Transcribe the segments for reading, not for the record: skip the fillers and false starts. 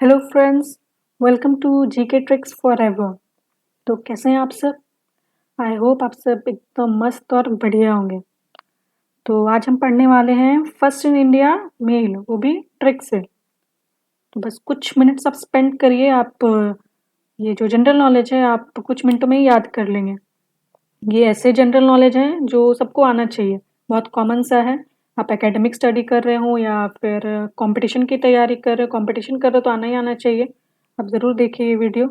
Hello friends, welcome to GK tricks forever. तो कैसे हैं आप सब? आई होप आप सब एकदम मस्त और बढ़िया होंगे। तो आज हम पढ़ने वाले हैं फर्स्ट इन इंडिया मेल, वो भी ट्रिक से। तो बस कुछ मिनट्स आप स्पेंड करिए। आप ये जो जनरल नॉलेज है आप कुछ मिनटों में ही याद कर लेंगे। ये ऐसे जनरल नॉलेज हैं जो सबको आना चाहिए, बहुत कॉमन सा है। आप एकेडमिक स्टडी कर रहे हो या फिर कंपटीशन की तैयारी कर रहे हो, कंपटीशन कर रहे हो तो आना ही आना चाहिए। आप ज़रूर देखिए ये वीडियो।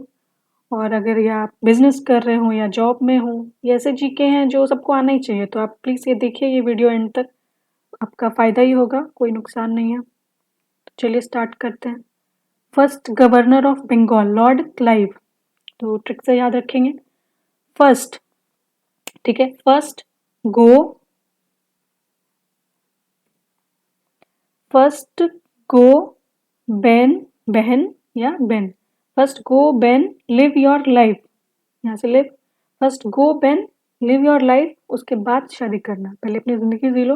और अगर या आप बिजनेस कर रहे हो या जॉब में हो, ये ऐसे जीके हैं जो सबको आना ही चाहिए। तो आप प्लीज़ ये देखिए ये वीडियो एंड तक, आपका फ़ायदा ही होगा, कोई नुकसान नहीं है। तो चलिए स्टार्ट करते हैं। First governor of Bengal Lord Clive. तो ट्रिक से याद रखेंगे। फर्स्ट, ठीक है, फर्स्ट गो, फर्स्ट गो बेन, बहन या बेन। फर्स्ट गो बेन लिव योर लाइफ, यहाँ से लिव। फर्स्ट गो बेन लिव योर लाइफ, उसके बाद शादी करना। पहले अपनी ज़िंदगी जी लो,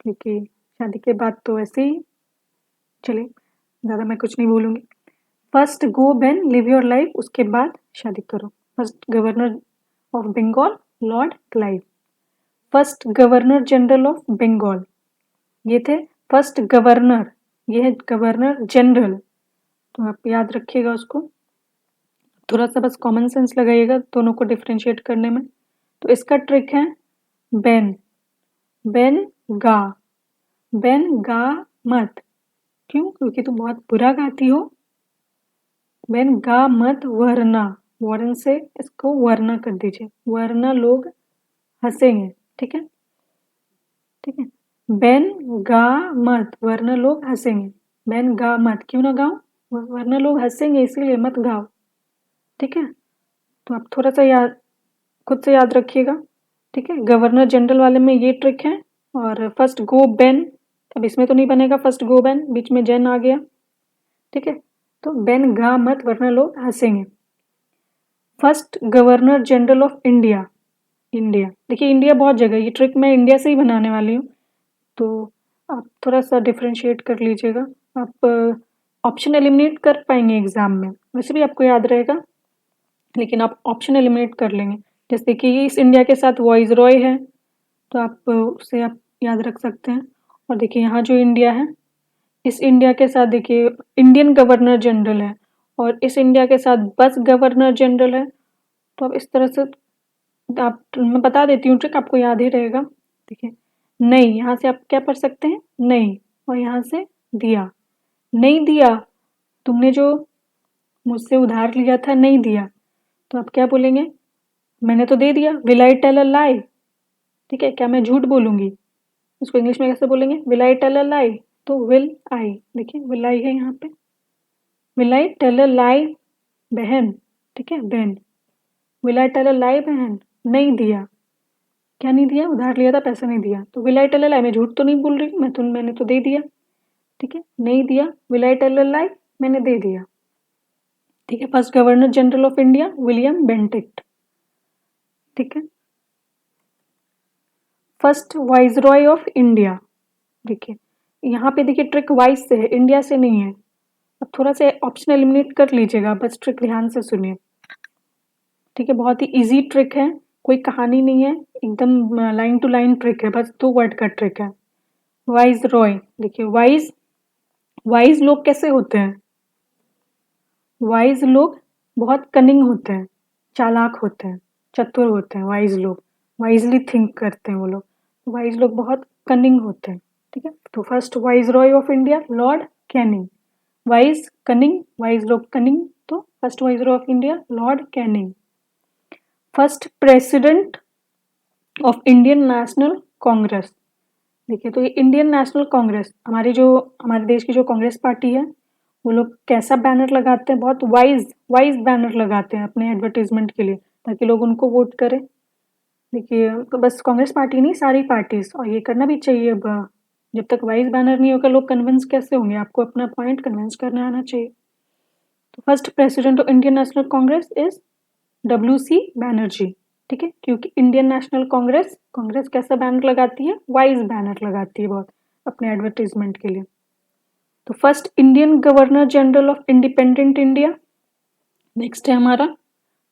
क्योंकि शादी के बाद तो ऐसे ही। चलिए, ज़्यादा मैं कुछ नहीं बोलूँगी। फर्स्ट गो बेन लिव योर लाइफ, उसके बाद शादी करो। First governor of Bengal Lord Clive. First governor general of Bengal, ये थे फर्स्ट गवर्नर, ये है गवर्नर जनरल। तो आप याद रखिएगा उसको। थोड़ा सा बस कॉमन सेंस लगाइएगा दोनों को डिफ्रेंशिएट करने में। तो इसका ट्रिक है बेन, बेन गा, बेन गा मत। क्यों? क्योंकि तुम बहुत बुरा गाती हो। बेन गा मत वरना, वरन से इसको वरना कर दीजिए, वरना लोग हंसेंगे। ठीक है, ठीक है। बेन गा मत वरना लोग हंसेंगे। बेन गा मत, क्यों ना गाओ? वरना लोग हंसेंगे, इसीलिए मत गाओ। ठीक है, तो आप थोड़ा सा याद खुद से याद रखिएगा। ठीक है, गवर्नर जनरल वाले में ये ट्रिक है। और फर्स्ट गो बेन, अब इसमें तो नहीं बनेगा फर्स्ट गो बेन, बीच में जेन आ गया। ठीक है, तो बेन गा मत वरना लोग हंसेंगे। First governor general of India, India, देखिए इंडिया बहुत जगह, ये ट्रिक मैं इंडिया से ही बनाने वाली हूँ। तो आप थोड़ा सा डिफ्रेंशिएट कर लीजिएगा। आप ऑप्शन एलिमिनेट कर पाएंगे एग्जाम में, वैसे भी आपको याद रहेगा, लेकिन आप ऑप्शन एलिमिनेट कर लेंगे। जैसे कि इस इंडिया के साथ वॉइस रॉय है, तो आप उसे आप याद रख सकते हैं। और देखिए यहाँ जो इंडिया है, इस इंडिया के साथ देखिए इंडियन गवर्नर जनरल है, और इस इंडिया के साथ बस गवर्नर जनरल है। तो अब इस तरह से आप, मैं बता देती हूँ ट्रिक, आपको याद ही रहेगा। देखिए नहीं, यहाँ से आप क्या पढ़ सकते हैं? नहीं, और यहाँ से दिया, नहीं दिया, तुमने जो मुझसे उधार लिया था नहीं दिया, तो आप क्या बोलेंगे? मैंने तो दे दिया। विल आई टेल अ लाई? ठीक है, क्या मैं झूठ बोलूंगी? उसको इंग्लिश में कैसे बोलेंगे? विल आई टेल अ लाई? तो विल आई, देखिए विल आई है यहाँ पे। विल आई टेल अ लाई बहन, ठीक है, बहन। विल आई टेल अ लाई बहन, नहीं दिया। क्या नहीं दिया? उधार लिया था, पैसा नहीं दिया। तो विल आई टेल अ लाई, मैं झूठ तो नहीं बोल रही, मैंने तो दे दिया। ठीक है, नहीं दिया, विल आई टेल अ लाई, मैंने दे दिया। ठीक है, first governor general of India William Bentinck. ठीक है, फर्स्ट वाइसरॉय ऑफ इंडिया। देखिए यहाँ पे देखिए ट्रिक वाइस से है, इंडिया से नहीं है। अब थोड़ा सा ऑप्शन एलिमिनेट कर लीजिएगा, बस ट्रिक ध्यान से सुनिए। ठीक है, बहुत ही इजी ट्रिक है, कोई कहानी नहीं है, एकदम लाइन टू लाइन ट्रिक है, बस 2 वर्ड का ट्रिक है। वाइज रॉय, देखिए वाइज, वाइज लोग कैसे होते हैं? वाइज लोग बहुत कनिंग होते हैं, चालाक होते हैं, चतुर होते हैं। वाइज लोग वाइजली थिंक करते हैं वो लोग। वाइज लोग बहुत कनिंग होते हैं। ठीक है, तो first wise Roy of India Lord Canning. Wise cunning, wise लोग कनिंग, तो first wise Roy of India Lord Canning. First president of Indian national Congress. देखिए तो ये इंडियन नेशनल कांग्रेस, हमारे देश की जो कांग्रेस पार्टी है, वो लोग कैसा बैनर लगाते हैं? बहुत वाइज वाइज बैनर लगाते हैं अपने एडवर्टीजमेंट के लिए, ताकि लोग उनको वोट करें। देखिए तो बस कांग्रेस पार्टी नहीं, सारी पार्टीज, और ये करना भी चाहिए। अब जब तक वाइज बैनर नहीं होगा लोग कन्विंस कैसे होंगे? आपको अपना पॉइंट कन्विंस करना आना चाहिए। तो first president of Indian national Congress is WC Banerjee. ठीक है, क्योंकि इंडियन नेशनल कांग्रेस, कांग्रेस कैसा बैनर लगाती है? वाइज बैनर लगाती है बहुत, अपने एडवर्टीजमेंट के लिए। तो first Indian governor general of independent India, next है हमारा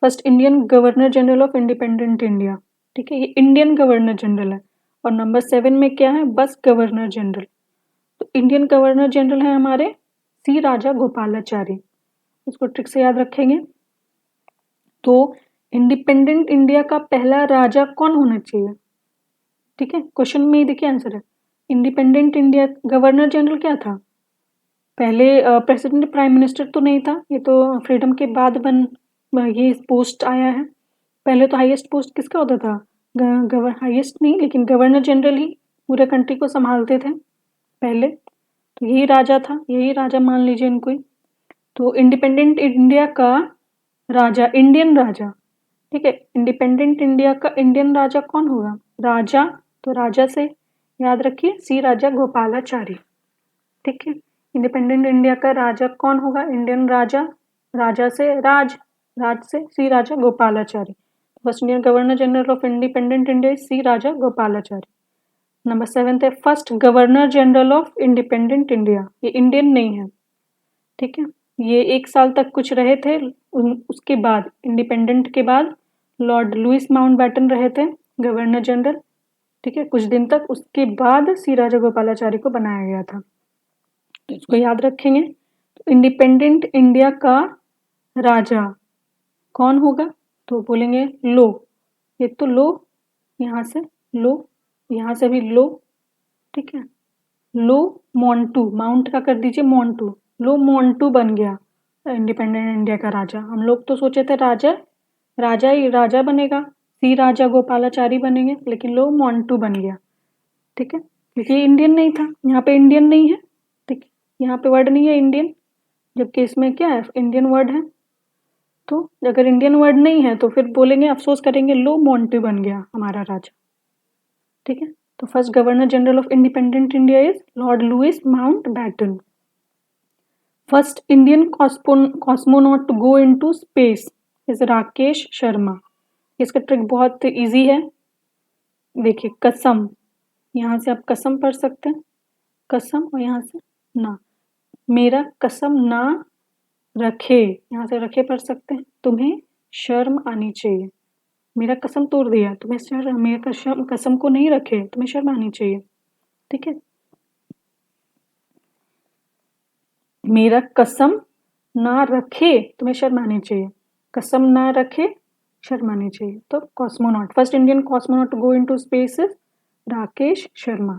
first Indian governor general of independent India, ठीक है, ये इंडियन गवर्नर जनरल है। और नंबर 7 में क्या है, बस गवर्नर जनरल। तो इंडियन गवर्नर जनरल है हमारे सी राजा गोपालाचारी, इसको ट्रिक से याद रखेंगे। तो इंडिपेंडेंट इंडिया का पहला राजा कौन होना चाहिए, ठीक है, क्वेश्चन में ही देखिए आंसर है। इंडिपेंडेंट इंडिया गवर्नर जनरल क्या था, पहले प्रेसिडेंट प्राइम मिनिस्टर तो नहीं था, ये तो फ्रीडम के बाद ये पोस्ट आया है। पहले तो हाईएस्ट पोस्ट किसका होता था, हाईएस्ट नहीं लेकिन गवर्नर जनरल ही पूरे कंट्री को संभालते थे पहले, तो यही राजा था, यही राजा मान लीजिए इनको ही। तो इंडिपेंडेंट इंडिया का राजा, इंडियन राजा, ठीक है, इंडिपेंडेंट इंडिया का इंडियन राजा कौन होगा, राजा, तो राजा से याद रखिए सी राजा गोपालाचारी, ठीक है। इंडिपेंडेंट इंडिया का राजा कौन होगा, इंडियन राजा, राजा से राज, राज से C Raja Gopalachari. First Indian governor general of independent India C Raja Gopalachari. Number 7 है first governor general of independent India, ये इंडियन नहीं है, ठीक है, ये 1 साल तक कुछ रहे थे, उसके बाद इंडिपेंडेंट के बाद लॉर्ड लुइस माउंटबेटन रहे थे गवर्नर जनरल, ठीक है, कुछ दिन तक, उसके बाद सी राजा गोपालाचारी को बनाया गया था, तो इसको याद रखेंगे। तो इंडिपेंडेंट इंडिया का राजा कौन होगा, तो बोलेंगे लो, ये तो लो, यहाँ से लो, यहाँ से भी लो, ठीक है, लो मोंटू, माउंट का कर दीजिए मोंटू, लो मोंटू बन गया इंडिपेंडेंट इंडिया का राजा। हम लोग तो सोचे थे राजा, राजा ही राजा बनेगा, सी राजा गोपालाचारी बनेंगे, लेकिन लो मोंटू बन गया, ठीक है, क्योंकि इंडियन नहीं था, यहाँ पे इंडियन नहीं है, ठीक है, यहाँ पे वर्ड नहीं है इंडियन, जबकि इसमें क्या है, इंडियन वर्ड है। तो अगर इंडियन वर्ड नहीं है तो फिर बोलेंगे, अफसोस करेंगे, लो मोंटू बन गया हमारा राजा, ठीक है। तो first governor general of independent India is Lord Louis Mountbatten. First Indian cosmonaut to go into space is Rakesh Sharma. इसका ट्रिक बहुत इजी है, देखिए कसम, यहाँ से आप कसम पढ़ सकते हैं, कसम, और यहाँ से ना, मेरा कसम ना रखे, यहाँ से रखे पढ़ सकते हैं, तुम्हें शर्म आनी चाहिए, मेरा कसम तोड़ दिया, तुम्हें शर्म, मेरा कसम को नहीं रखे, तुम्हें शर्म आनी चाहिए, ठीक है, मेरा कसम ना रखे, तुम्हें शर्म आनी चाहिए, कसम ना रखे, शर्म आनी चाहिए। तो cosmonaut, first Indian cosmonaut to go into space is Rakesh Sharma.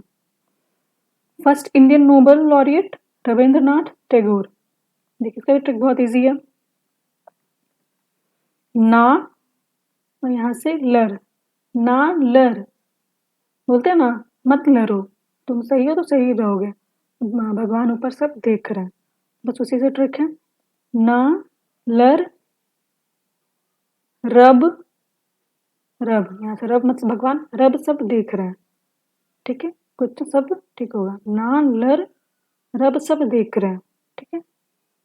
First Indian Nobel laureate Rabindranath Tagore. देखिए इसका भी ट्रिक बहुत इजी है, ना और यहाँ से लर, ना लर, बोलते हैं ना मत लरो, तुम सही हो तो सही रहोगे, भगवान ऊपर सब देख रहे हैं, बस उसी से ट्रिक है, ना लर रब, रब, यहाँ से रब मत, भगवान रब सब देख रहे हैं, ठीक है, कुछ तो सब ठीक होगा, ना लर रब सब देख रहे हैं, ठीक है,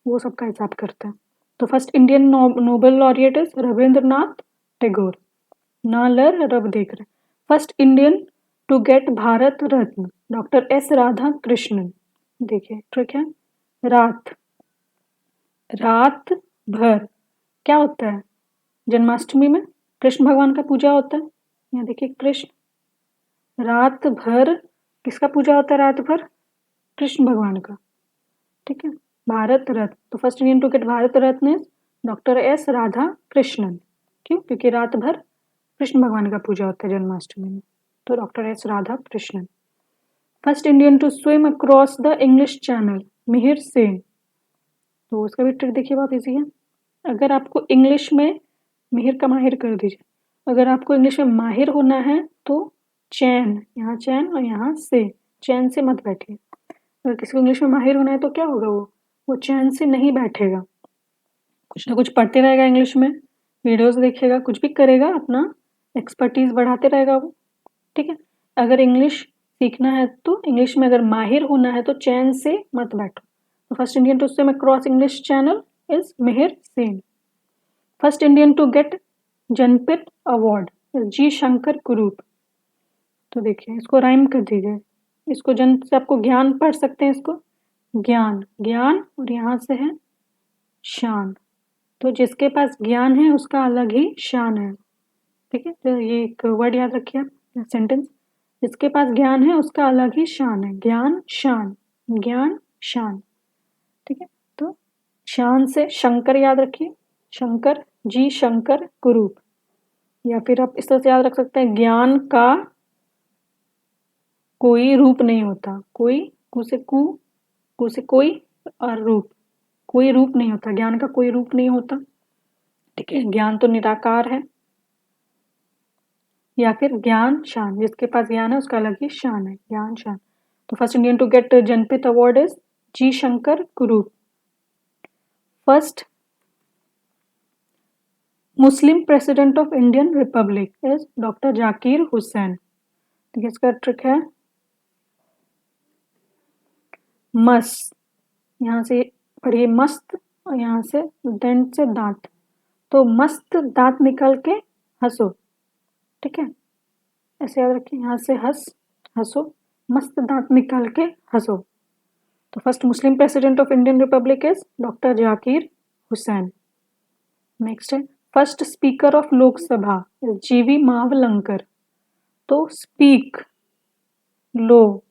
वो सबका हिसाब करते हैं। तो first Indian Nobel laureate is Rabindranath Tagore, ना लर रब देख रहे। First Indian to get Bharat Ratna doctor S Radha Krishnan. देखिए ट्रिक है, रात, रात भर क्या होता है, जन्माष्टमी में कृष्ण भगवान का पूजा होता है, यहाँ देखिए कृष्ण, रात भर किसका पूजा होता है, रात भर कृष्ण भगवान का, ठीक है, भारत रत्न। तो first Indian to get Bharat Ratna is doctor S Radha Krishnan, क्यों, क्योंकि रात भर कृष्ण भगवान का पूजा होता है जन्माष्टमी में, तो doctor S Radha Krishnan. First Indian to swim across the English channel Mihir Sen. तो उसका भी ट्रिक देखिए बहुत ईजी है, अगर आपको इंग्लिश में मिहिर का माहिर कर दीजिए, अगर आपको इंग्लिश में माहिर होना है तो चैन, यहाँ चैन और यहाँ से, चैन से मत बैठिए, अगर किसी को इंग्लिश में माहिर होना है तो क्या होगा, वो चैन से नहीं बैठेगा, कुछ ना कुछ पढ़ते रहेगा इंग्लिश में, वीडियोस देखेगा, कुछ भी करेगा, अपना एक्सपर्टीज बढ़ाते रहेगा वो, ठीक है। अगर इंग्लिश सीखना है तो इंग्लिश में अगर माहिर होना है तो चैन से मत बैठो। तो first Indian to swim across English Channel is Mihir Sen. First Indian to get Jnanpith award is G Shankar Kurup. तो देखिए इसको राइम कर दीजिए, इसको जन से आपको ज्ञान पढ़ सकते हैं इसको, ज्ञान, ज्ञान और यहाँ से है शान। तो जिसके पास ज्ञान है उसका अलग ही शान है। ठीक है, तो ये एक वर्ड याद रखिए आप, सेंटेंस, जिसके पास ज्ञान है उसका अलग ही शान है। ज्ञान शान, ज्ञान शान। ठीक है, तो शान से शंकर याद रखिए, शंकर, जी शंकर कुरूप। या फिर आप इस तरह से याद रख सकते हैं, ज्ञान का कोई रूप नहीं होता। कोई, कु से कु, कु से कोई और रूप, कोई रूप नहीं होता, ज्ञान का कोई रूप नहीं होता। ठीक है, ज्ञान तो निराकार है। या फिर ज्ञान शान, जिसके पास ज्ञान है उसका अलग ही शान है, ज्ञान शान। तो first Indian to get Jnanpith award is G Shankar Kurup. First Muslim president of Indian republic is doctor Zakir Hussain. ठीक है, इसका ट्रिक है मस, यहाँ से पढ़िए मस्त, और यहाँ से दंत से दांत, तो मस्त दांत निकाल के हंसो। ठीक है, ऐसे याद रखिए, यहाँ से हंसो, मस्त दांत निकाल के हंसो। तो first Muslim president of Indian republic is doctor Zakir Hussain. Next है first speaker of Lok Sabha is G V Mavalankar. तो स्पीक लो,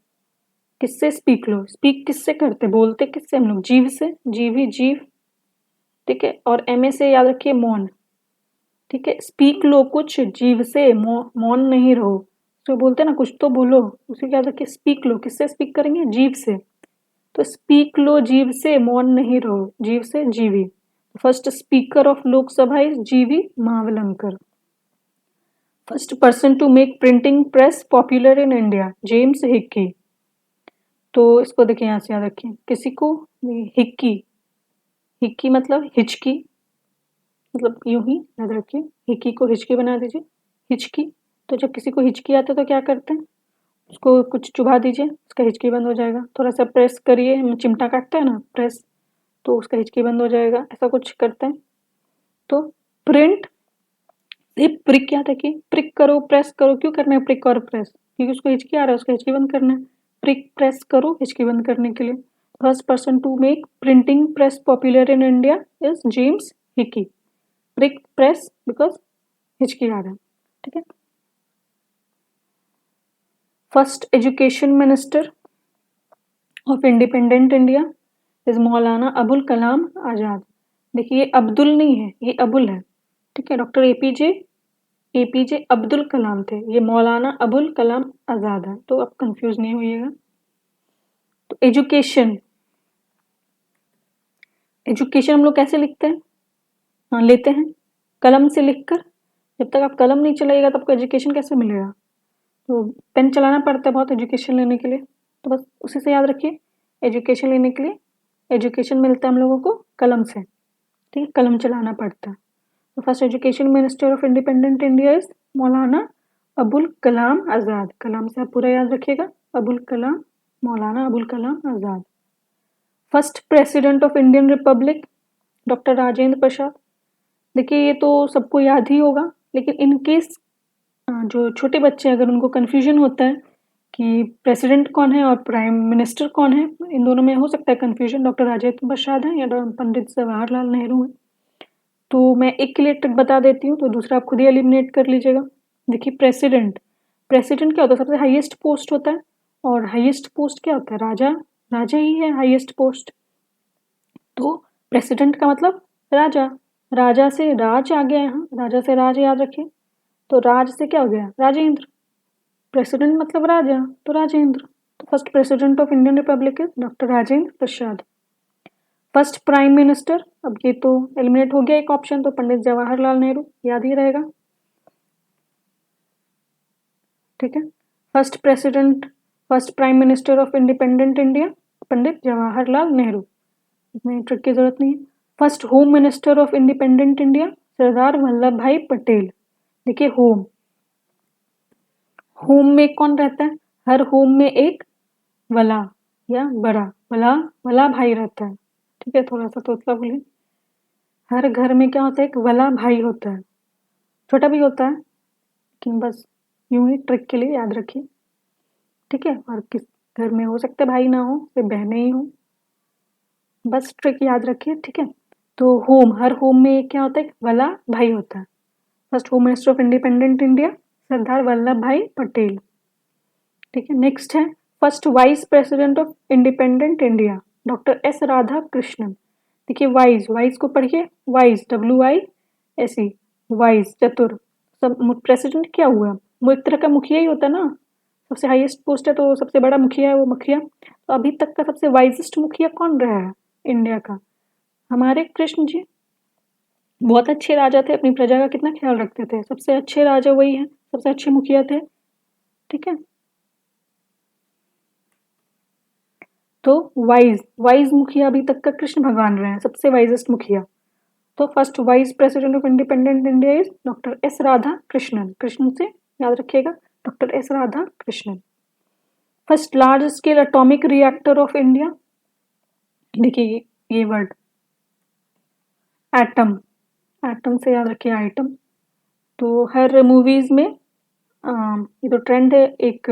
किससे स्पीक लो, स्पीक किससे करते, बोलते किससे हम लोग, जीव से, जीवी जीव। ठीक है, और एम ए से याद रखिए मौन। ठीक है, स्पीक लो कुछ, जीव से मौन नहीं रहो। तो बोलते हैं ना कुछ तो बोलो, उसे याद रखिए, स्पीक लो, किससे स्पीक करेंगे, जीव से। तो स्पीक लो जीव से, मौन नहीं रहो, जीव से G V. First speaker of Lok Sabha is G V Mavalankar. First person to make printing press popular in India James Hicky. तो इसको देखिए, यहाँ से याद रखिए, किसी को हिक्की, हिक्की मतलब हिचकी, मतलब यूं ही याद रखिए, हिक्की को हिचकी बना दीजिए, हिचकी। तो जब किसी को हिचकी आता है तो क्या करते हैं, उसको कुछ चुभा दीजिए, उसका हिचकी बंद हो जाएगा। थोड़ा सा प्रेस करिए, चिमटा काटता है ना प्रेस, तो उसका हिचकी बंद हो जाएगा, ऐसा कुछ करते हैं। तो प्रिंट ये प्रिक याद रखिए, प्रिक करो प्रेस करो, क्यों करना है प्रिक और प्रेस, क्योंकि उसको हिचकी आ रहा है, उसका हिचकी बंद करना है। प्रिक प्रेस करो हिचकी बंद करने के लिए। First person to make printing press popular in India is James Hicky. प्रिक प्रेस बिकॉज हिचकी आ रहा है। ठीक है, first education minister of independent India is Maulana Abul Kalam Azad. देखिए ये अब्दुल नहीं है, ये अबुल है। ठीक है, डॉक्टर एपीजे अब्दुल कलाम थे, ये मौलाना अबुल कलाम आजाद है, तो आप कंफ्यूज नहीं होइएगा। तो एजुकेशन, एजुकेशन हम लोग कैसे लिखते हैं, हाँ लेते हैं कलम से लिखकर। जब तक आप कलम नहीं चलाइएगा तो आपको एजुकेशन कैसे मिलेगा, तो पेन चलाना पड़ता है बहुत एजुकेशन लेने के लिए। तो बस उसी से याद रखिए, एजुकेशन लेने के लिए एजुकेशन मिलता है हम लोगों को कलम से। ठीक है, कलम चलाना पड़ता है। तो first education minister of independent India is Maulana Abul Kalam आज़ाद। कलाम से आप पूरा याद रखिएगा, Abul Kalam, Maulana Abul Kalam Azad. First president of Indian republic doctor Rajendra Prasad. देखिए ये तो सबको याद ही होगा, लेकिन इन केस जो छोटे बच्चे अगर उनको कन्फ्यूजन होता है कि प्रेसिडेंट कौन है और प्राइम मिनिस्टर कौन है, इन दोनों में हो सकता है कन्फ्यूजन, डॉक्टर राजेंद्र प्रसाद है या पंडित जवाहरलाल नेहरू है। तो मैं एक के लिए ट्रिक बता देती हूँ, तो दूसरा आप खुद ही एलिमिनेट कर लीजिएगा। देखिए प्रेसिडेंट, प्रेसिडेंट क्या होता है, सबसे हाईएस्ट पोस्ट होता है, और हाईएस्ट पोस्ट क्या होता है, राजा, राजा ही है हाईएस्ट पोस्ट। तो प्रेसिडेंट का मतलब राजा, राजा से राज आ गया, यहाँ राजा से राज याद रखिए, तो राज से क्या हो गया राजेंद्र, प्रेसिडेंट मतलब राजा, तो राजेंद्र। तो first president of Indian republic is doctor Rajendra Prasad. First prime minister, अब ये तो एलिमिनेट हो गया एक ऑप्शन, तो पंडित जवाहरलाल नेहरू याद ही रहेगा। ठीक है, first president, first prime minister of independent India Pandit Jawaharlal Nehru, इसमें ट्रिक की जरूरत नहीं है। First home minister of independent India Sardar Vallabh Bhai Patel. देखिए होम, होम में कौन रहता है, हर होम में एक वला या बड़ा वला, वला भाई रहता है। ठीक है, थोड़ा सा तोतला बोलिए, हर घर में क्या होता है, एक वला भाई होता है, छोटा भी होता है, लेकिन बस यूं ही ट्रिक के लिए याद रखिए। ठीक है, और किस घर में हो सकता है भाई ना हो, सिर्फ बहनें ही हो। बस ट्रिक याद रखिए, ठीक है। तो होम, हर होम में क्या होता है, वल्ला भाई होता है। First home minister of independent India Sardar Vallabh Bhai Patel, ठीक है। नेक्स्ट है first vice president of independent India doctor S Radha Krishnan. देखिए वाइस, वाइस को पढ़िए, वाइस WISE, वाइस चतुर। सब प्रेसिडेंट क्या हुआ, वो एक तरह का मुखिया ही होता है ना, सबसे हाईएस्ट पोस्ट है तो सबसे बड़ा मुखिया है वो मुखिया। तो अभी तक का सबसे वाइजेस्ट मुखिया कौन रहा है इंडिया का, हमारे कृष्ण जी। बहुत अच्छे राजा थे, अपनी प्रजा का कितना ख्याल रखते थे, सबसे अच्छे राजा वही है, सबसे अच्छे मुखिया थे, ठीक है। तो वाइज, वाइज मुखिया अभी तक का कृष्ण भगवान रहे हैं, सबसे वाइजेस्ट मुखिया। तो first vice president of independent India is doctor S Radha Krishnan, Krishna से याद रखिएगा, doctor S Radha Krishnan. First large scale atomic reactor of India, देखिए ये वर्ड एटम, एटम से याद रखिए आइटम। तो हर मूवीज में ये तो ट्रेंड है, एक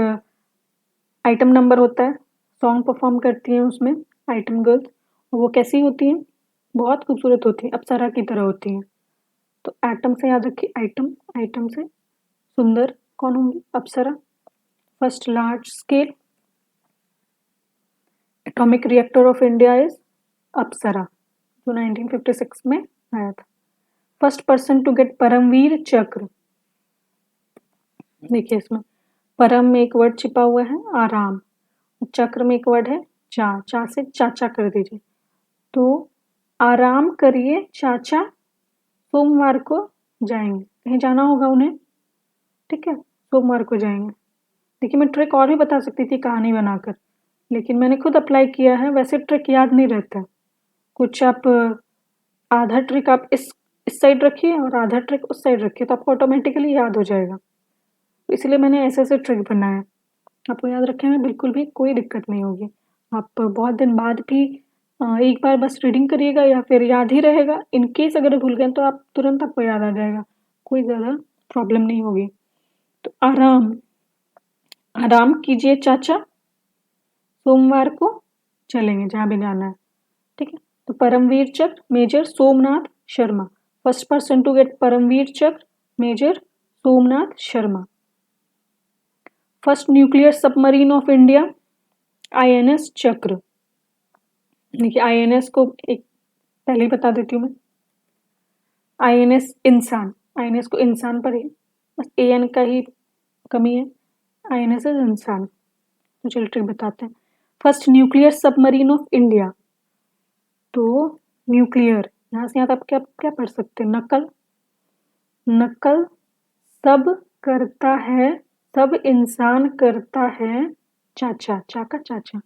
आइटम नंबर होता है, सॉन्ग परफॉर्म करती हैं उसमें आइटम गर्ल्स, और वो कैसी होती हैं, बहुत खूबसूरत होती हैं, अप्सरा की तरह होती हैं। तो एटम से याद रखिए आइटम, आइटम से सुंदर कौन होंगी, Apsara. First large scale atomic reactor of India is Apsara, जो 1956 में आया था। First person to get Param Vir Chakra, देखिए इसमें परम में एक वर्ड छिपा हुआ है आराम, चक्र में एक वर्ड है चा, चा से चाचा कर दीजिए। तो आराम करिए चाचा, सोमवार को जाएंगे, कहीं जाना होगा उन्हें, ठीक है, सोमवार को जाएंगे। देखिए मैं ट्रिक और भी बता सकती थी कहानी बनाकर, लेकिन मैंने खुद अप्लाई किया है, वैसे ट्रिक याद नहीं रहता। कुछ आप आधा ट्रिक आप इस साइड रखिए और आधा ट्रिक उस साइड रखिए, तो आपको ऑटोमेटिकली याद हो जाएगा। तो इसलिए मैंने ऐसे ऐसे ट्रिक बनाया, आपको याद रखने में बिल्कुल भी कोई दिक्कत नहीं होगी। आप बहुत दिन बाद भी एक बार बस रीडिंग करिएगा या फिर याद ही रहेगा, इन केस अगर भूल गए तो आप तुरंत आपको याद आ जाएगा, कोई ज़्यादा प्रॉब्लम नहीं होगी। तो आराम, आराम कीजिए चाचा, सोमवार को चलेंगे जहाँ भी जाना है, ठीक है। तो Param Vir Chakra major Somnath Sharma, first person to get Param Vir Chakra major Somnath Sharma. First nuclear submarine of India INS Chakra, देखिए INS को एक पहले ही बता देती हूँ मैं, INS इंसान, INS को इंसान पर ही बस AN का ही कमी है, INS इज इंसान। तो चलिए ट्रिक बताते हैं। First nuclear submarine of India, तो न्यूक्लियर यहाँ से यहाँ तक क्या क्या पढ़ सकते हैं, नकल, नकल सब करता है, सब इंसान करता है चाचा, चाका चाचा,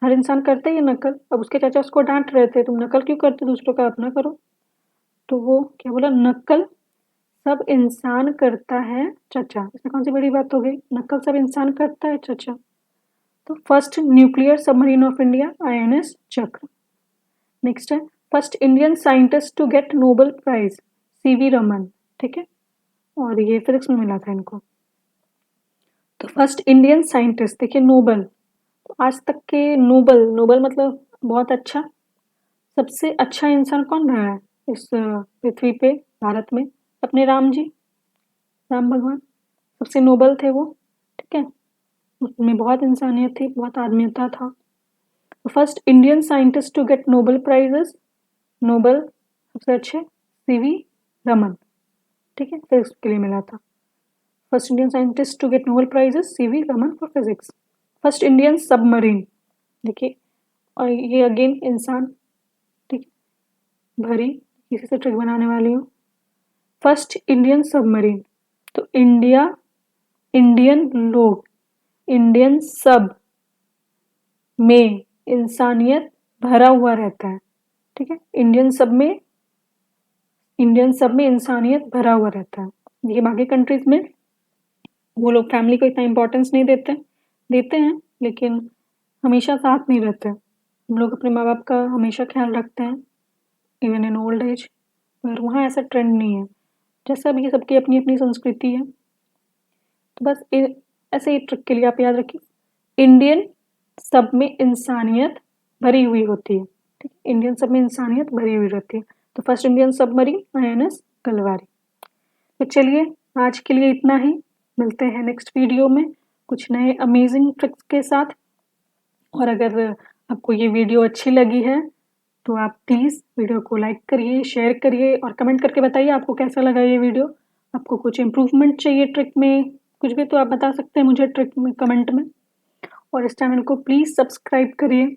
हर इंसान करता है ये नकल। अब उसके चाचा उसको डांट रहे थे, तुम नकल क्यों करते, दूसरों का अपना करो। तो वो क्या बोला, नकल सब इंसान करता है चाचा, इसमें कौन सी बड़ी बात हो गई, नकल सब इंसान करता है चाचा। तो first nuclear submarine of India INS Chakra. Next है first Indian scientist to get Nobel prize CV Raman, ठीक है, और ये फिजिक्स में मिला था इनको। तो फर्स्ट इंडियन साइंटिस्ट, देखिए नोबेल, तो आज तक के नोबेल, नोबेल मतलब बहुत अच्छा, सबसे अच्छा इंसान कौन रहा है इस पृथ्वी पे, भारत में, अपने राम जी, राम भगवान सबसे नोबल थे वो, ठीक है, उसमें बहुत इंसानियत थी, बहुत आदमीयता था। First Indian scientist to get Nobel prizes, Nobel सबसे अच्छे CV रमन, ठीक है, फिजिक्स के लिए मिला था। First Indian scientist to get Nobel prizes CV Raman for physics. First Indian submarine, देखिए और ये अगेन इंसान, ठीक, भरी इसी से ट्रिक बनाने वाली हूँ। फर्स्ट इंडियन सबमरीन, तो इंडिया, इंडियन लोग, इंडियन सब में इंसानियत भरा हुआ रहता है, ठीक है, इंडियन सब में, इंडियन सब में इंसानियत भरा हुआ रहता है। ये बाकी कंट्रीज में वो लोग फैमिली को इतना इम्पोर्टेंस नहीं देते, देते हैं लेकिन हमेशा साथ नहीं रहते। हम लोग अपने माँ बाप का हमेशा ख्याल रखते हैं इवन इन ओल्ड एज, पर वहाँ ऐसा ट्रेंड नहीं है, जैसा भी सबकी अपनी अपनी संस्कृति है। तो बस ऐसे ही ट्रिक के लिए आप याद रखिए, इंडियन सब में इंसानियत भरी हुई होती है, ठीक है, इंडियन सब में इंसानियत भरी हुई रहती है। तो first Indian submarine INS Kalwari. तो चलिए आज के लिए इतना ही, मिलते हैं नेक्स्ट वीडियो में कुछ नए अमेजिंग ट्रिक्स के साथ। और अगर आपको ये वीडियो अच्छी लगी है तो आप प्लीज़ वीडियो को लाइक करिए, शेयर करिए और कमेंट करके बताइए आपको कैसा लगा ये वीडियो। आपको कुछ इम्प्रूवमेंट चाहिए ट्रिक में, कुछ भी तो आप बता सकते हैं मुझे ट्रिक में कमेंट में। और इस चैनल को प्लीज़ सब्सक्राइब करिए,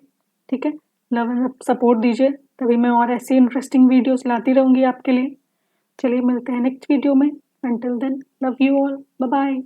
ठीक है। लव एंड सपोर्ट दीजिए, तभी मैं और ऐसी इंटरेस्टिंग वीडियोस लाती रहूँगी आपके लिए। चलिए मिलते हैं नेक्स्ट वीडियो में। Until then love you all, bye bye.